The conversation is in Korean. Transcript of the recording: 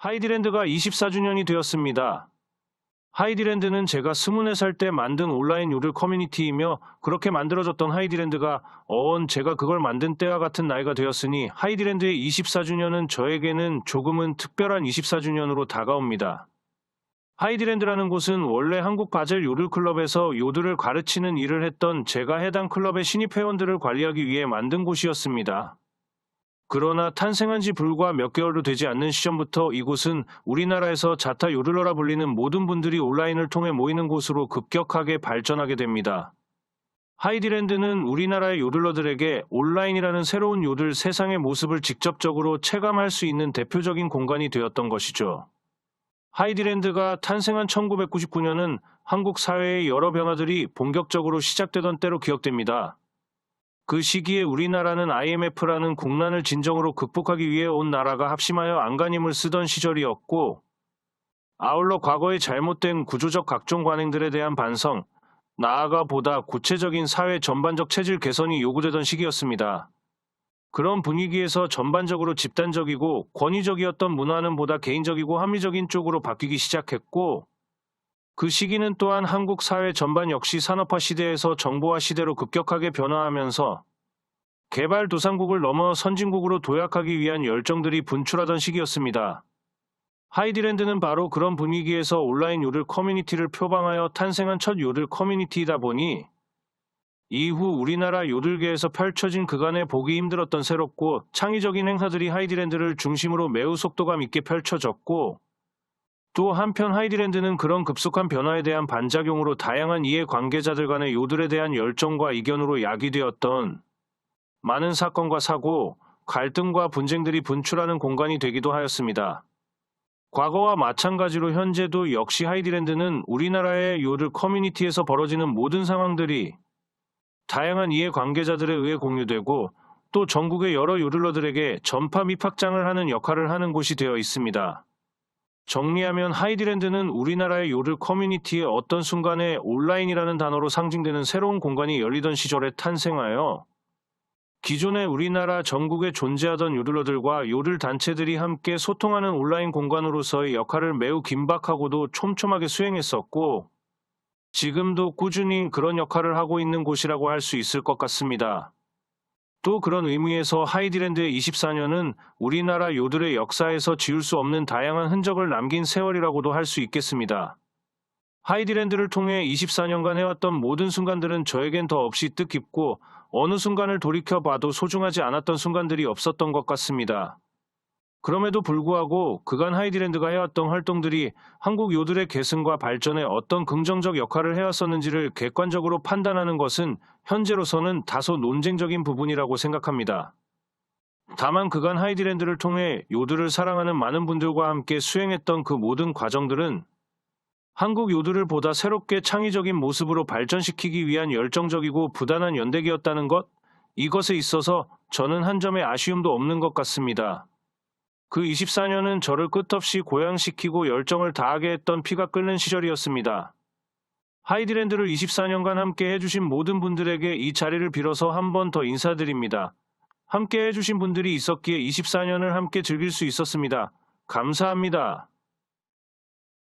하이디랜드가 24주년이 되었습니다. 하이디랜드는 제가 24살 때 만든 온라인 요들 커뮤니티이며 그렇게 만들어졌던 하이디랜드가 제가 그걸 만든 때와 같은 나이가 되었으니 하이디랜드의 24주년은 저에게는 조금은 특별한 24주년으로 다가옵니다. 하이디랜드라는 곳은 원래 한국 바젤 요들 클럽에서 요들을 가르치는 일을 했던 제가 해당 클럽의 신입 회원들을 관리하기 위해 만든 곳이었습니다. 그러나 탄생한 지 불과 몇 개월도 되지 않는 시점부터 이곳은 우리나라에서 자타 요들러라 불리는 모든 분들이 온라인을 통해 모이는 곳으로 급격하게 발전하게 됩니다. 하이디랜드는 우리나라의 요들러들에게 온라인이라는 새로운 요들 세상의 모습을 직접적으로 체감할 수 있는 대표적인 공간이 되었던 것이죠. 하이디랜드가 탄생한 1999년은 한국 사회의 여러 변화들이 본격적으로 시작되던 때로 기억됩니다. 그 시기에 우리나라는 IMF라는 국난을 진정으로 극복하기 위해 온 나라가 합심하여 안간힘을 쓰던 시절이었고, 아울러 과거의 잘못된 구조적 각종 관행들에 대한 반성, 나아가 보다 구체적인 사회 전반적 체질 개선이 요구되던 시기였습니다. 그런 분위기에서 전반적으로 집단적이고 권위적이었던 문화는 보다 개인적이고 합리적인 쪽으로 바뀌기 시작했고, 그 시기는 또한 한국 사회 전반 역시 산업화 시대에서 정보화 시대로 급격하게 변화하면서 개발도상국을 넘어 선진국으로 도약하기 위한 열정들이 분출하던 시기였습니다. 하이디랜드는 바로 그런 분위기에서 온라인 요들 커뮤니티를 표방하여 탄생한 첫 요들 커뮤니티이다 보니 이후 우리나라 요들계에서 펼쳐진 그간의 보기 힘들었던 새롭고 창의적인 행사들이 하이디랜드를 중심으로 매우 속도감 있게 펼쳐졌고, 또 한편 하이디랜드는 그런 급속한 변화에 대한 반작용으로 다양한 이해관계자들 간의 요들에 대한 열정과 이견으로 야기되었던 많은 사건과 사고, 갈등과 분쟁들이 분출하는 공간이 되기도 하였습니다. 과거와 마찬가지로 현재도 역시 하이디랜드는 우리나라의 요들 커뮤니티에서 벌어지는 모든 상황들이 다양한 이해관계자들에 의해 공유되고 또 전국의 여러 요들러들에게 전파 및 확장을 하는 역할을 하는 곳이 되어 있습니다. 정리하면 하이디랜드는 우리나라의 요들 커뮤니티의 어떤 순간에 온라인이라는 단어로 상징되는 새로운 공간이 열리던 시절에 탄생하여 기존의 우리나라 전국에 존재하던 요들러들과 요들 단체들이 함께 소통하는 온라인 공간으로서의 역할을 매우 긴박하고도 촘촘하게 수행했었고, 지금도 꾸준히 그런 역할을 하고 있는 곳이라고 할 수 있을 것 같습니다. 또 그런 의미에서 하이디랜드의 24년은 우리나라 요들의 역사에서 지울 수 없는 다양한 흔적을 남긴 세월이라고도 할 수 있겠습니다. 하이디랜드를 통해 24년간 해왔던 모든 순간들은 저에겐 더 없이 뜻깊고 어느 순간을 돌이켜봐도 소중하지 않았던 순간들이 없었던 것 같습니다. 그럼에도 불구하고 그간 하이디랜드가 해왔던 활동들이 한국 요들의 계승과 발전에 어떤 긍정적 역할을 해왔었는지를 객관적으로 판단하는 것은 현재로서는 다소 논쟁적인 부분이라고 생각합니다. 다만 그간 하이디랜드를 통해 요들을 사랑하는 많은 분들과 함께 수행했던 그 모든 과정들은 한국 요들을 보다 새롭게 창의적인 모습으로 발전시키기 위한 열정적이고 부단한 연대기였다는 것, 이것에 있어서 저는 한 점의 아쉬움도 없는 것 같습니다. 그 24년은 저를 끝없이 고양시키고 열정을 다하게 했던 피가 끓는 시절이었습니다. 하이디랜드를 24년간 함께 해주신 모든 분들에게 이 자리를 빌어서 한 번 더 인사드립니다. 함께 해주신 분들이 있었기에 24년을 함께 즐길 수 있었습니다. 감사합니다.